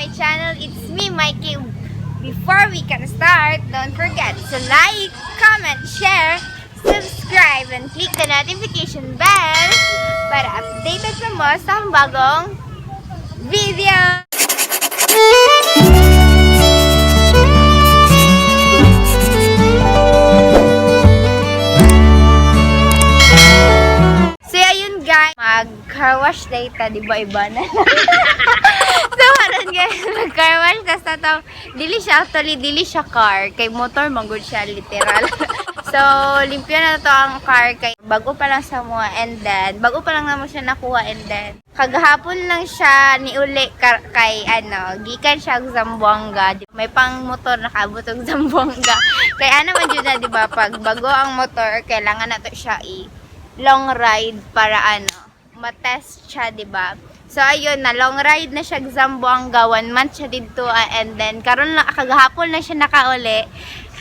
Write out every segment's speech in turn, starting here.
my channel. It's me, Mikey. Before we can start, don't forget to like, comment, share, subscribe, and click the notification bell para updated ka mo sa bagong video. So ayun guys, mag-car wash day ta, di ba iba na? So haron guys, mag-car wash tas tataw, dili siya car, kay motor manggod siya literal. So limpyo na to ang car kay bago pa lang sa mua, and then bago pa lang namo siya nakuha, and then kagahapon lang siya niuli kay gikan siya og Zamboanga. May pang motor nakaabot og Zamboanga. Kay man jud na di ba, pag bago ang motor kailangan nato siya long ride para matest siya, di ba? So ayun na, long ride na siya Zamboanga, 1 month siya dito, and then karon lang kagahapon na siya nakauli.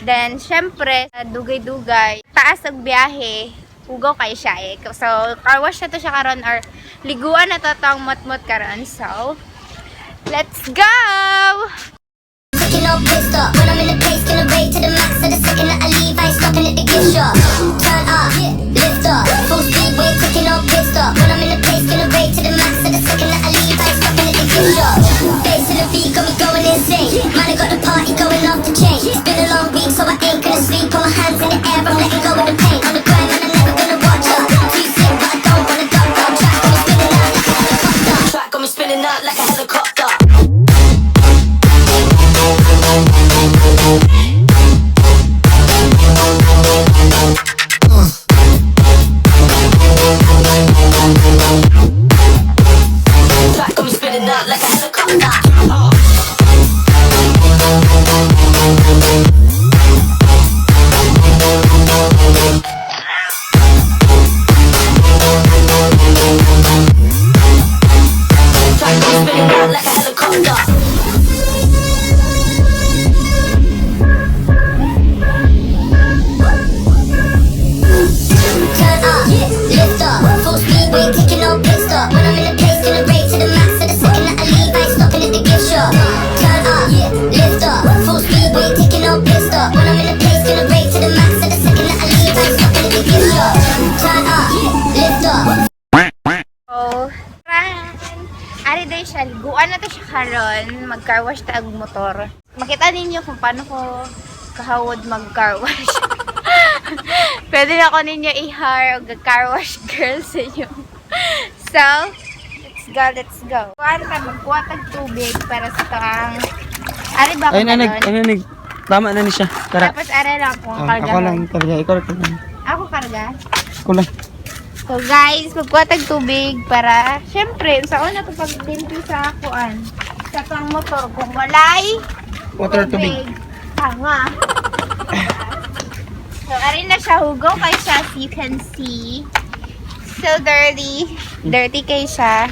Then syempre dugay-dugay taas og biyahe, hugaw kay siya so car wash na to siya karon, or liguan na to tong mot-mot karon. So let's go. Taking off pissed up when I'm in the place, gonna rate to the max. So the second that I leave, I ain't stopping at the gift shop. Turn up, lift up, full speed, we're taking off pissed up when I'm in the place, gonna rate to the max. So the second that I leave, I ain't stopping at the gift shop. Bass to the beat, got me going insane. Man, I got the party going off the chain. It's been a long week, so I ain't gonna sleep. Put my hands in the air, I'm letting go of the pain. On the grind, and I'm never gonna watch up. Too sick, but I don't wanna duck down. Track got me spinning out like a helicopter. Track got me spinning out like a helicopter. Liguan na to siya karon, mag-car wash ta ang motor. Makita ninyo kung paano ko kahawod mag-car wash. Pwede na ako ninyo i-hire og car wash girl sa inyo. So, let's go. Kuhaan ka, magkuha tag tubig para sa tang ari ba ko nanig. Tama na ni siya. Tara. Tapos ari lang kung karga. Ako lang karga, ikaw lang. Ako karga. Ako lang. So guys, magkuha tag tubig para syempre sa una to paglimpi sa kuan sa pang motor kung walay water tubig. Tanga. So arin na siya hugaw kay siya, as you can see. So dirty kay siya.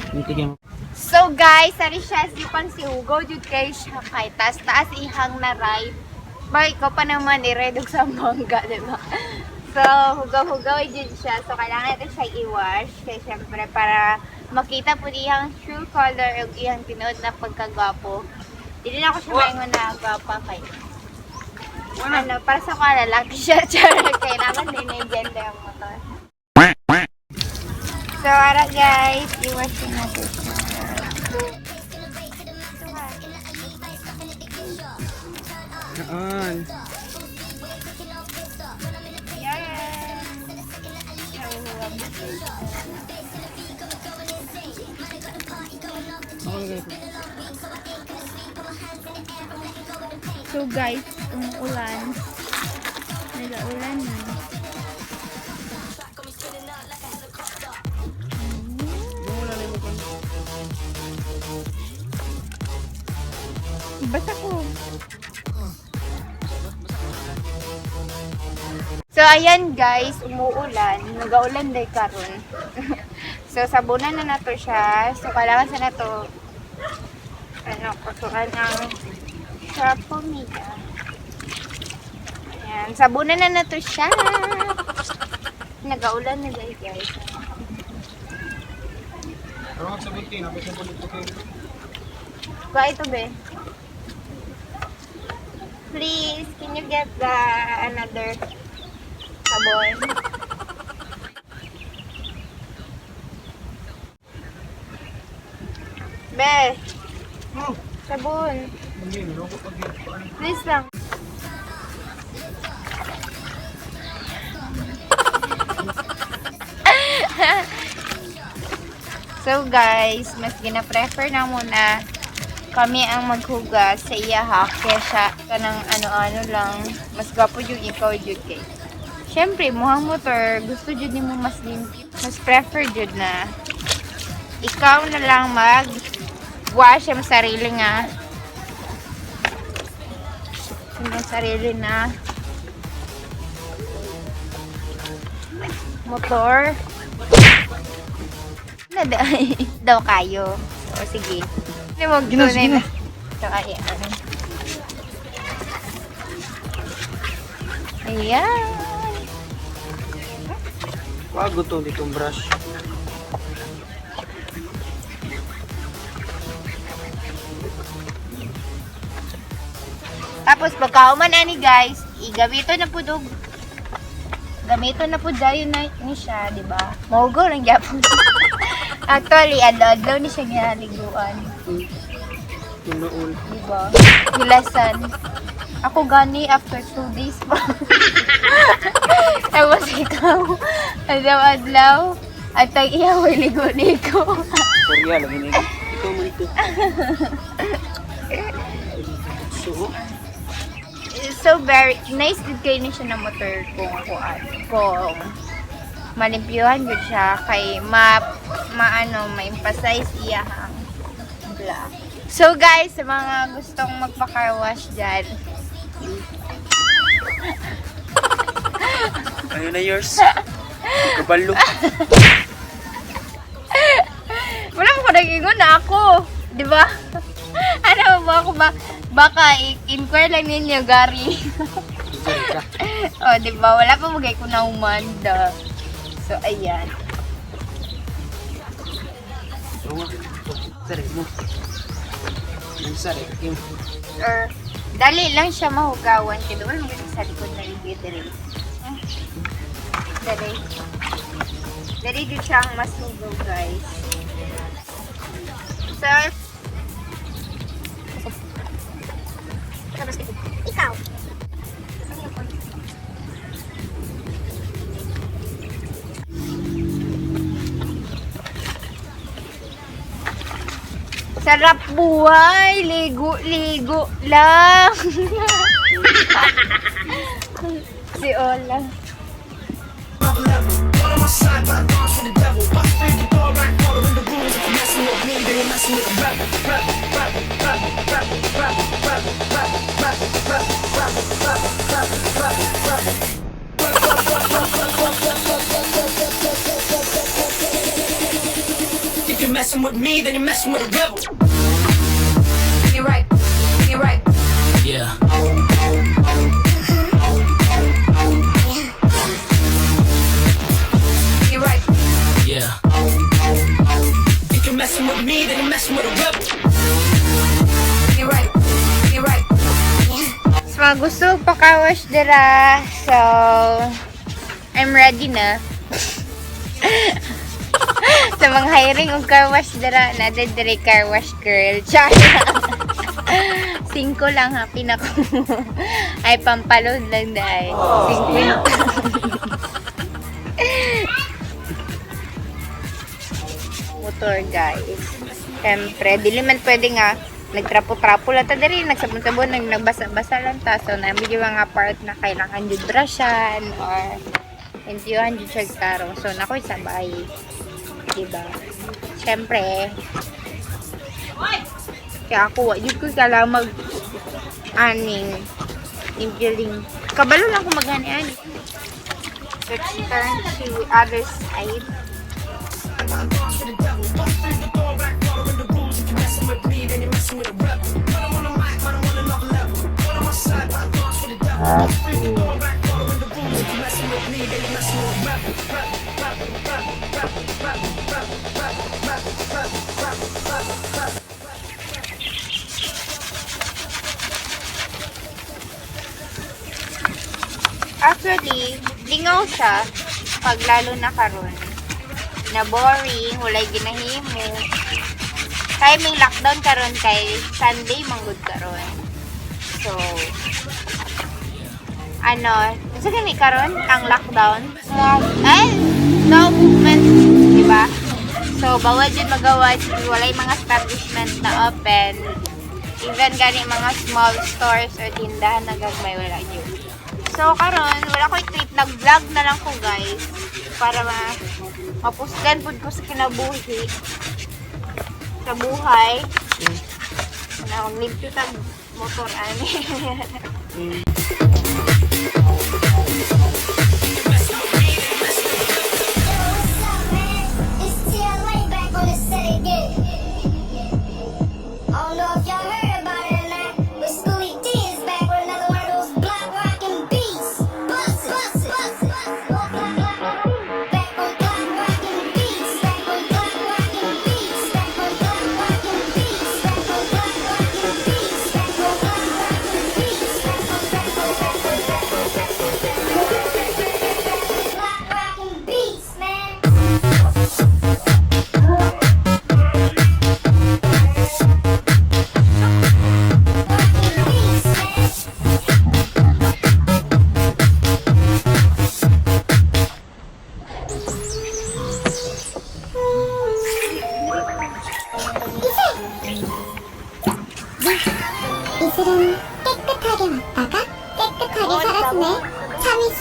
So guys, ari siya si pan si hugaw jud kay siya kay taas ihang na right. Ba ikaw pa naman iredog sa mangga, di ba? So, hugaw-hugaw din siya. So, kailangan natin siya i-wash. Kaya syempre, para makita po iyang true color o iyang tinood na pagkagwapo. Hindi na ako siya maingon na gwapa kayo. Para sa ko lalaki siya. Kaya naman din na gender ang motor. So, ara guys, i-wash natin siya. So guys, umuulan. Nag-uulan na. Basta ko. So ayan guys, umuulan. Nag-uulan day karon. So sabunan na nato siya. So kailangan sa nato kusuan ang sapomida. Ayan, sabunan na nato siya. Nag-uulan na guys. Ba ito, be? Please, can you get the another sabon? Be, sabon. Please lang. So guys, mas gina-prefer na muna kami ang maghugas sa iya ha, kesa kanang ano-ano lang, mas gwapo yung ikaw jud kay. Syempre, muhang motor, gusto jud nimo mas limpyo. Mas prefer jud na ikaw na lang wash ang sarili nga. Ang sarili na motor. Daw kayo. O sige. Hindi mo tunay na. Ito ay ayan. Bago to ditong brush. Tapos pagkauman ani guys, igabito na po dog. Gamito na po dayon na ni siya, di ba? Maugo lang gyapon. Actually, adlaw ni siya ginaliguan. Tinuol. Di ba? Hilasan. Ako gani after 2 days pa. Tapos ikaw, adlaw-adlaw, at ang iyaway ligo-ligo. Sorry, lagi na ito. Ikaw mo ito. So very nice din kayo ni siya na motor kung malimpyuhan gud siya kay ma-emphasize iya ang black. So guys, sa mga gustong magpa-car wash dyan, Ayun na yours. Kabalo. wala mo ko nag-ingon na ako, di ba? Ano ba ako baka inquire lang ninyo, Gary. Oh, di ba? Wala pa magay ko na umanda. So, ayan. Sari mo. Sari. Dali lang siya mahugawan. Kaya wala mo sa likod na ligid rin. Dali. Dali din siyang masugaw, guys. So, ikaw. Sarap buhay, ligo-ligo lang. Si Ola. If you're messing with me, then you're messing with a rebel. You're right. You're right. Yeah. You're right. Yeah. If you're messing with me, then you're messing with a rebel. You're right. You're right. So, gusto pakawash dira. So, I'm ready na. Sa mga hiring og car wash dira, natin diri car wash girl. Char. 5 lang ha, pinako. Ay, pampalod lang dahil. 50. Motor, guys. Siyempre, dili man pwede nga nagtrapo-trapo lang ta diri, nagsabon-sabon, nagbasa-basa lang ta. So, namin yung mga part na kailangan yung brushan or intiyuhan yung siya tarong. So, nako'y sabay. Diba? Siyempre, kaya ako, yun ko kala mag-aning, impiling. Kabalo lang kung mag-ani-ani. Let's turn to the other side. Actually, lingaw siya pag lalo na karon. Na boring, walay ginahimo. Kaya may lockdown karon kay Sunday manggod karon. So, sa gani karon ang lockdown. No movement, di ba? So, bawal dyan magawa, walay mga establishment na open. Even gani mga small stores or tindahan na gagmay, wala yun. So, karon wala ko trip, nag-vlog na lang ko guys, para mapusgan po ko sa kinabuhi, sa buhay. Na, live to tag motor, ani.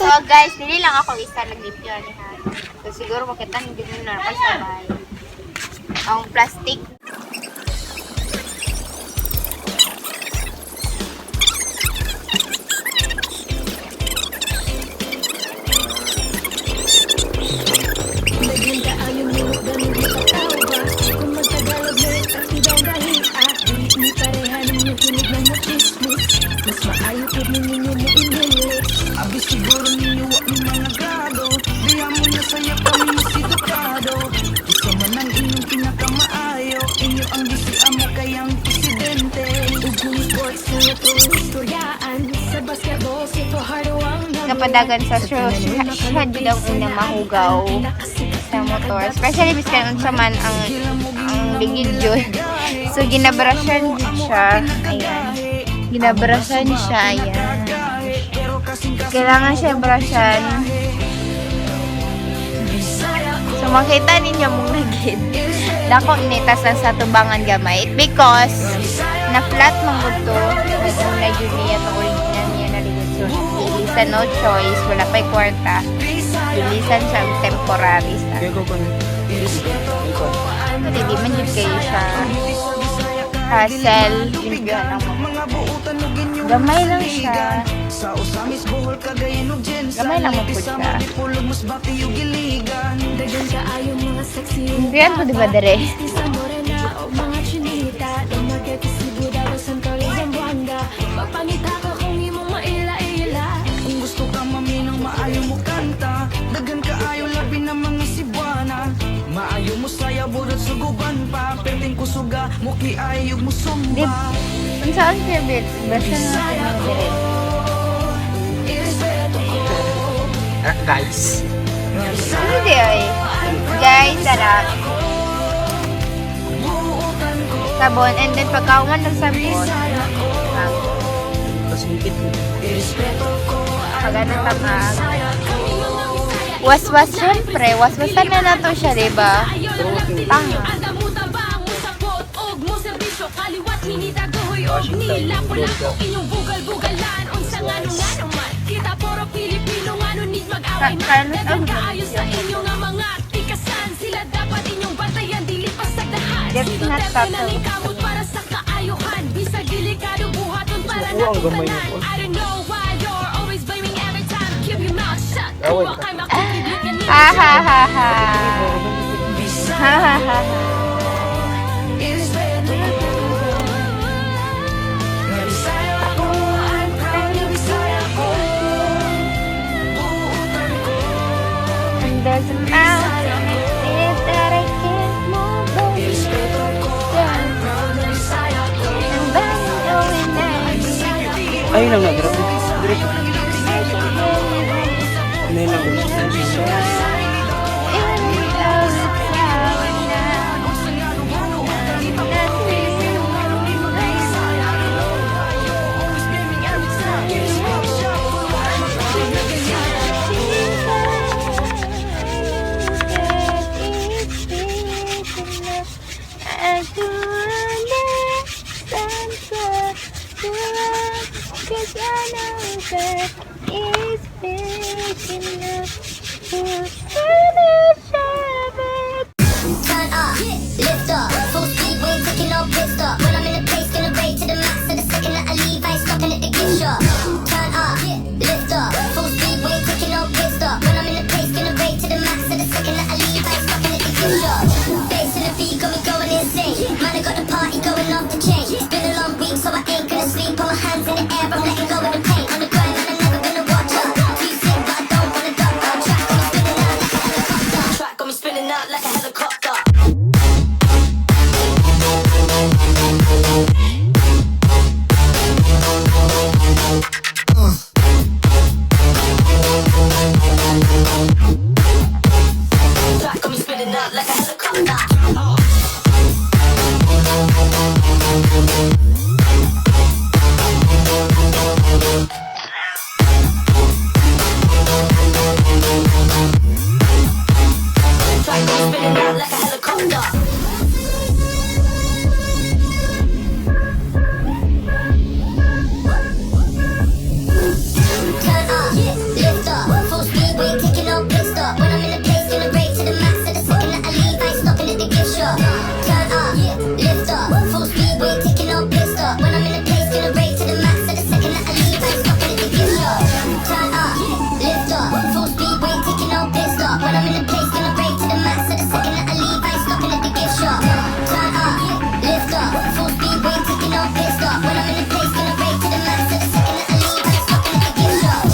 So guys, dili lang ako isa nag-dipyo ni ha. So siguro makita hindi mo na ako sabay. Ang plastic. Abis siguro ninyo wak ng mga grado. Diya mo na saya kami masidukado. Isa man ang inyong pinakamaayo. Inyo ang gisiamo kayang presidente. Ugong sports na ito istoryaan. Sa basketball, ito hardawang Kapadagan sa show, siya din ang unang mahugaw sa motor. Especially biskan unsa man ang bigil yun. So ginabrasyan siya. Ayan. Ginabrasyan siya. Ayan. Kailangan siya brushan. So makita ninyo mong nagid. Dako initas lang sa tubangan gamay. Because na flat mong to. Na yun niya to original niya na ligod. So bilisan no choice. Wala pa'y kwarta. Bilisan siya temporary sa. So hindi man yun kayo siya. Hassle. Limbihan ang gamay lang siya. Gamay lang mo po siya. Limbihan po diba dere? Kung gusto ka maminang maayo mo kanta. Dagan ka ayaw labi na mga Cebuana. Maayo mo saya burot suguban pa. Perting kusuga muki ayaw mo sumba. Kung saan favorite, basta natin ang dire. Guys. Hindi ay. Guys, sarap. Sabon, and then pagkauman ng sabon, Pasungkit mo. pagana tamag. Was-was, syempre. Was-wasan na nato siya, diba? Tanga. Carlos ang That's not subtle. Oo, ang gamay mo po. Ha ha ha ha. Ha ha ha ha. And there's a mountain that I can't move over. And then going there. Ayun lang nga, grabe. Diretso. that is big enough to finish it. Turn up, lift up, full speed, we ain't taking no pit stop. When I'm in the place, gonna rate to the max. So the second that I leave, I ain't stopping at the gift shop. Turn up, lift up, full speed, we ain't taking no pit stop. When I'm in the place, gonna rate to the max. So the second that I leave, I ain't stopping at the gift shop. Bass to the beat, got me going insane. Man, I got the party going off the chain. It's been a long week, so I ain't gonna sleep. Put my hands in the air, I'm letting go of the pain. On the grind, and I'm never gonna watch up. Too sick, but I don't wanna duck. Track got me spinning out like a helicopter. Track got me spinning out like a helicopter. Track got me spinning out like a helicopter. Turn up, lift up, full speed, we ain't taking no pit stop. When I'm in the place, gonna rate to the max. So the second that I leave, I ain't stopping at the gift shop. Turn up, lift up, full speed, we ain't taking no pit stop. When I'm in the place, gonna rate to the max. So the second that I leave, I ain't stopping at the gift shop. Turn up, lift up, full speed, we ain't taking no pit stop. When I'm in the place, gonna rate to the max. So the second that I leave, I ain't stopping at the gift shop. Turn up, lift up, full speed, we ain't taking no pit stop. When I'm in the place, gonna rate to the max. So the second that I leave, I ain't stopping at the gift shop.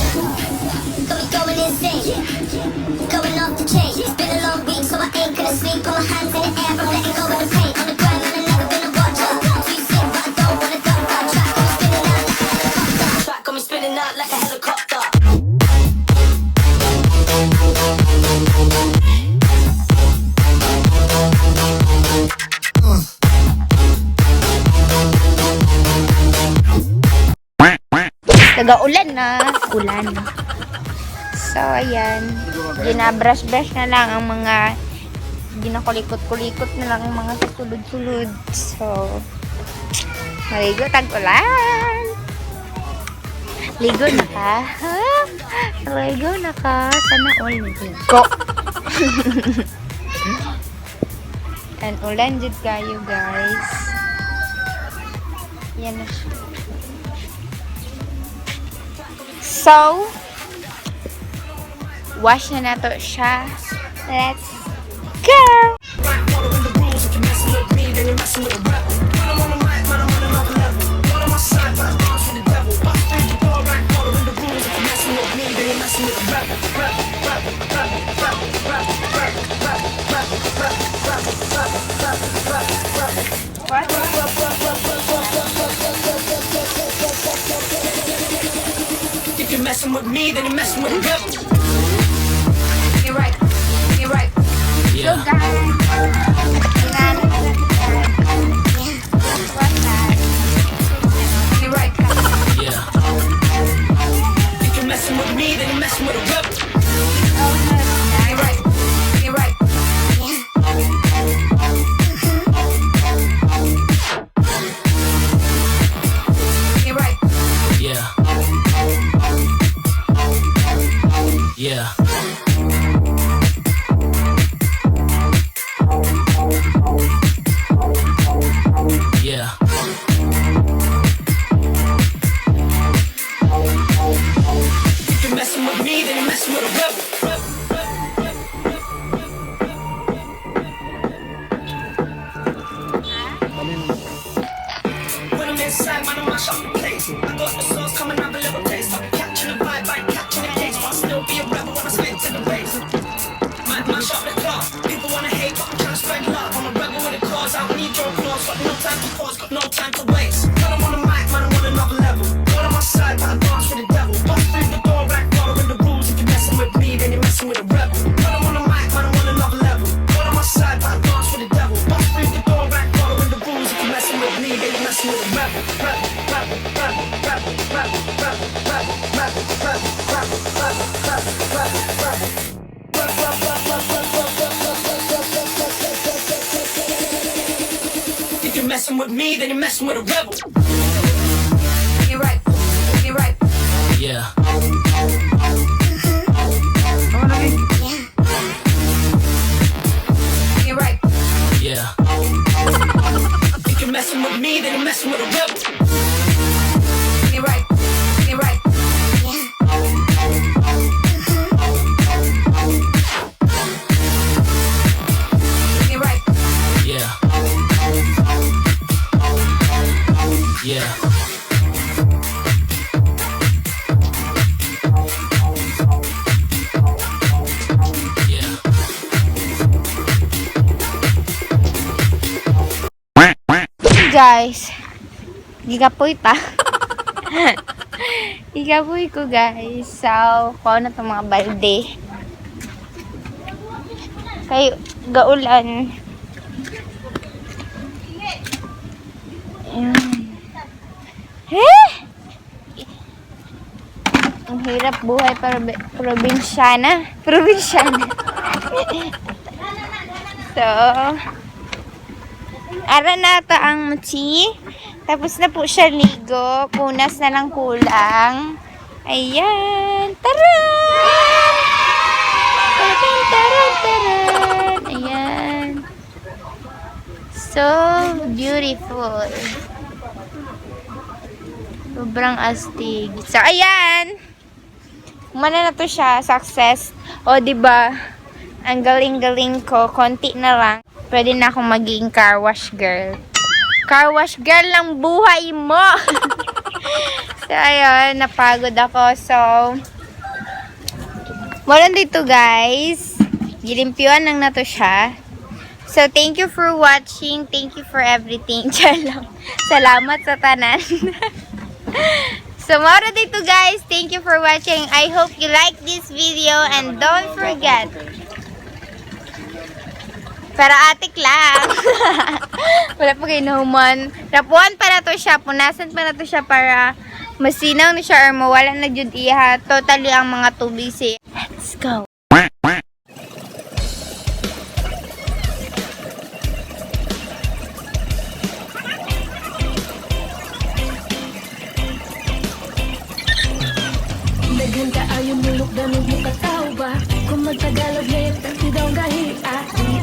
Got me going insane, going off the chain. It's been a long week, so I ain't gonna sleep. Put my hands in the air, I'm letting go of the pain. On the grind, and I'm never gonna watch up. Too sick, but I don't wanna duck. Track got me spinning out like a helicopter. Taga-ulan na. Ulan. So, ayan. Ginabrush-brush na lang ang mga ginakulikot-kulikot na lang ang mga sulod-sulod. So, maligo tag-ulan. Ligo na ka? Ha? Ligo na ka? Sana all ligo. And ulan dyan kayo, guys. Yan na siya. So, wash na nato siya. Let's go! If you're messing with me, then you're messing with a rebel. You're right, you're right. So, guys. You're right. Yeah. If you're messing with me, then you're messing with a rebel. You're right, you're right. You're right. Yeah. Yeah. Yeah. If you're messing with me, then you're messing with a rebel. When I'm inside, man, I'm mash up the place. I got the sauce coming up a little taste. I'm catching the vibe, I'm catching the case. But I'll still be a rebel when I spit to the base. Man, mash up the club. People wanna hate, but I'm trying to spread love. I'm a rebel with a cause. I don't need your applause. Got no time to pause, got no time to waste. Got 'em on the mic, man, I'm on another level. Got on my side, but I dance with the devil. Bust through the door, right, following the rules. If you're messing with me, then you're messing with a rebel. Got 'em on the mic, man, I'm on another level. Got on my side, but I dance with the devil. Bust through the door, right, following the rules. If you're messing with me, then you're messing with a rebel. If you're messing with me, then you're messing with a rebel. You're right, you're right. Yeah. Get right. Yeah. If you're messing with me, then you're messing with a rip. Get right. Get right. Get right. Yeah. Yeah. Yeah. Guys, gigapoy ta. Gigapoy ko guys. So, kuha na itong mga balde. Kay gaulan. Ayan. Eh! Ang hirap buhay para probinsyana. Probinsyana. So, ara na ito ang mochi. Tapos na po siya ligo. Punas na lang kulang. Ayan. Taran! Taran, taran, taran. Ayan. So beautiful. Sobrang astig. So, ayan. Kumana na to siya. Success. O, diba? Ang galing-galing ko. Konti na lang. Pwede na akong maging car wash girl. Car wash girl lang buhay mo. So, ayun. Napagod ako. So, wala dito, guys. Gilimpyuan lang na to siya. So, thank you for watching. Thank you for everything. Salamat sa tanan. So, mara dito, guys. Thank you for watching. I hope you like this video. And don't forget, para atik lang. Wala pa kayo nahuman. Rapuan pa na to siya. Punasan pa na to siya para masinaw na siya or mawala na jud iha. Totally ang mga tubig siya. Let's go. Daghan ka ayaw mulok danog mo kataw ba? Kung magtagalog na yung tanti daw gahiya.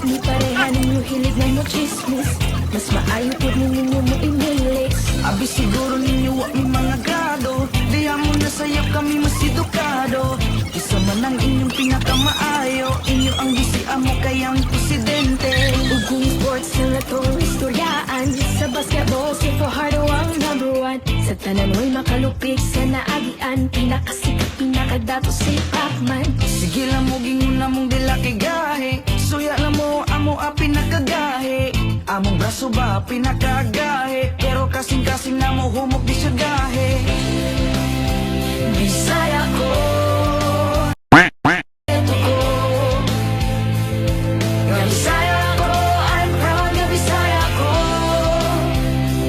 Ni pareha ninyo hilig na mo chismis. Mas maayo po ninyo mo imilis. Abi siguro ninyo wa mi mga grado. Diya mo na sayap kami mas edukado. Isa man ang inyong pinakamaayo. Inyo ang gisian mo kayang presidente. Ug kung sports na latong istoryaan. Sa basketball, si Fajardo ang #1. Sa tanan way makalupik sa naagian. Pinakasikat, pinakadato si Pacman. Sige lang mo gingon na mong dila kay gahe. Suya lang mo amo a pinakagahe. Among braso ba pinakagahe. Pero kasing-kasing na mo humok di siya gahe. Bisaya ko. Ito ko. Nga Bisaya ko. I'm proud nga Bisaya ko.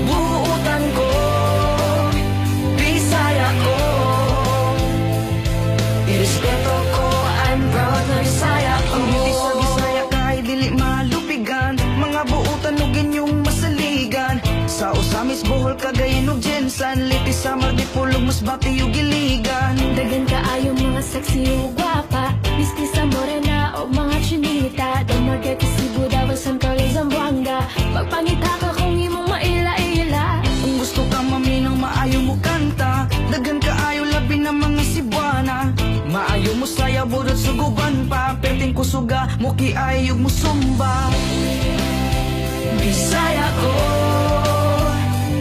Buutan ko. Bisaya ko. Irespeto ko. I'm proud nga Bisaya ko. Ang hindi sa Bisaya kahit dili malupigan. Mga buutan ug inyong masaligan. Sa usamis buhol kagayin ug jensan. Litis sa magdipulog mas bati ug giligan. Daghan ka ayaw mga sexy o guwapa. Miski sa morena o mga chinita. Don't forget to si Buda o Santoles Zamboanga. Magpangita ka kung imong maila-ila. Kung gusto ka maminaw maayo mo kanta. Daghan ka ayaw labi na mga Cebuana. Maayo mo saya budot suguban pa. Perting kusuga mo kiayog mo sumba. Bisaya ko.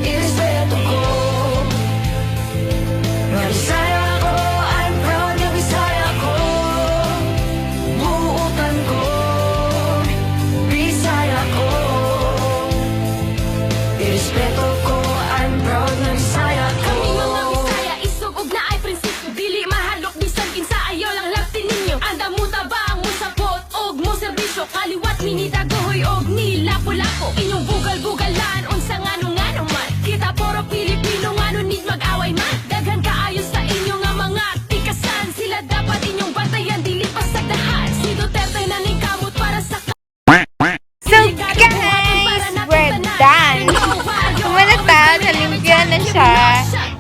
Irespeto ko. Nga Bisaya ko. I'm proud nga Bisaya ko. Buutan ko. Bisaya ko. Irespeto ko. I'm proud nga Bisaya ko. Kami mga Bisaya, isog ug naay prinsipyo. Dili mahalok bisan kinsa ayaw lang laptin ninyo. Anda mo tabang mo sapot og mo serbisyo. Kaliwat minita gohoy og nila pulako. Inyong bugal-bugalan unsa ngano-ngano man. Kita puro Pilipino ngano need mag-away man. Daghan kaayo sa inyo nga mga tikasan. Sila dapat inyong bantayan dili pasagdahan. Si Duterte na ning kamot para sa So guys, we're done. Kumana ta, nalimpyan na siya.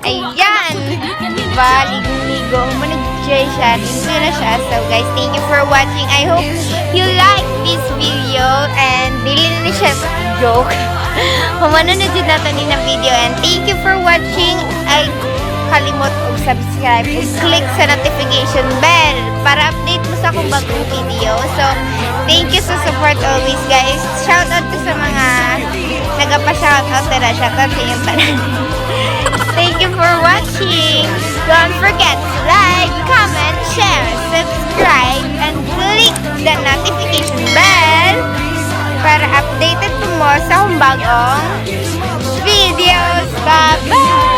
Ayan. Diba, rin siya. Thank you na siya. So guys, thank you for watching. I hope you like this video and dili na siya joke. Humano na dyan nato ni na video and thank you for watching. Ay kalimot og subscribe ug click sa notification bell para update mo sa akong bagong video. So, thank you sa support always guys. Shout out to sa mga nagapa-shout out na shout out sa inyong tanan. Thank you for watching. Don't forget to like, comment, share, subscribe, and click the notification bell para updated mo sa akong bagong videos. Bye-bye!